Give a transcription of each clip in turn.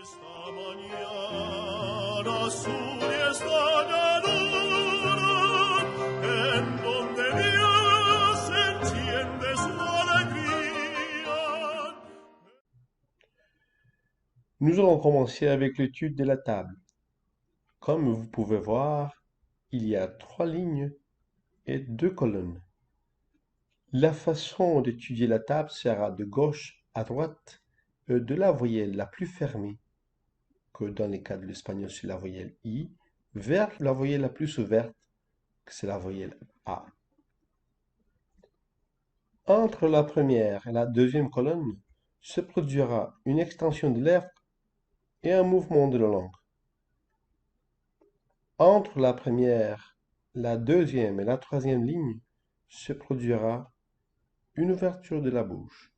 Esta mañana azul y esta llanura, en donde Dios enciende su alegría. Nous allons commencer avec l'étude de la table. Comme vous pouvez voir, il y a 3 lignes et 2 colonnes. La façon d'étudier la table sera de gauche à droite de la voyelle la plus fermée, que dans le cas de l'espagnol c'est la voyelle I, vers la voyelle la plus ouverte, que c'est la voyelle A. Entre la première et la deuxième colonne se produira une extension de lèvres et un mouvement de la langue. Entre la première, la deuxième et la troisième ligne se produira une ouverture de la bouche.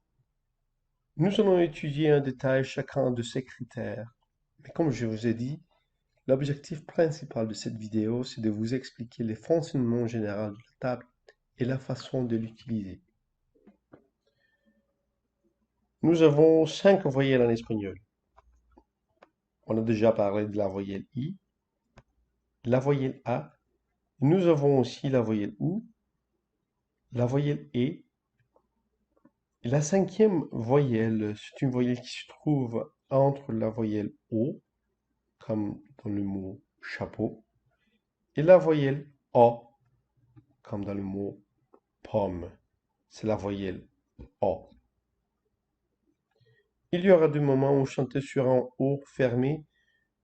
Nous allons étudier en détail chacun de ces critères. Mais comme je vous ai dit, l'objectif principal de cette vidéo, c'est de vous expliquer les fonctionnements généraux de la table et la façon de l'utiliser. Nous avons 5 voyelles en espagnol. On a déjà parlé de la voyelle I, la voyelle A. Nous avons aussi la voyelle OU, la voyelle E. Et la 5e voyelle, c'est une voyelle qui se trouve entre la voyelle O, comme dans le mot chapeau, et la voyelle O, comme dans le mot pomme. C'est la voyelle O. Il y aura des moments où chanter sur un O fermé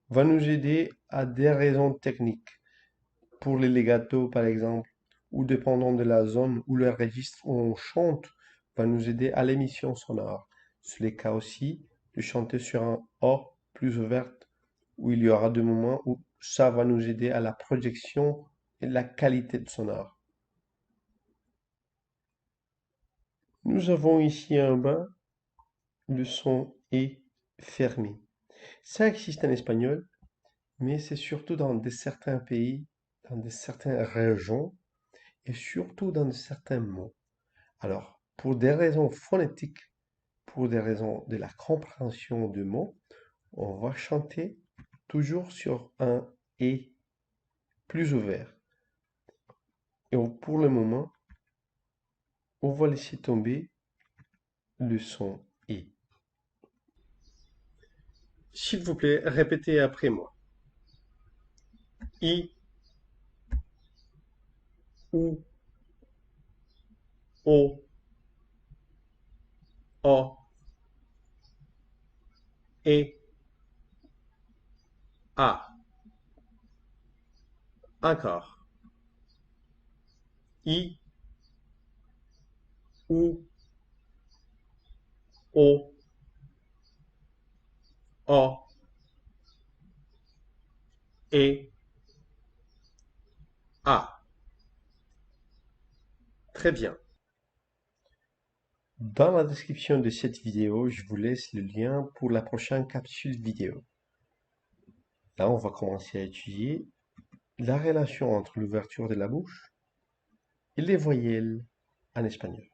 va nous aider à des raisons techniques. Pour les legato, par exemple, ou dépendant de la zone ou le registre où on chante, va nous aider à l'émission sonore. C'est le cas aussi de chanter sur un O plus ouverte, où il y aura des moments où ça va nous aider à la projection et la qualité de sonore. Nous avons ici en bas le son E fermé. Ça existe en espagnol, mais c'est surtout dans certains pays, dans certaines régions, et surtout dans certains mots. Alors, pour des raisons phonétiques, pour des raisons de la compréhension de mots, on va chanter toujours sur un et plus ouvert. Et pour le moment, on va laisser tomber le son et. S'il vous plaît, répétez après moi. I, ou, o, o, et, a. Encore. I, ou, o, o, et, a. Très bien. Dans la description de cette vidéo, je vous laisse le lien pour la prochaine capsule vidéo. Là, on va commencer à étudier la relation entre l'ouverture de la bouche et les voyelles en espagnol.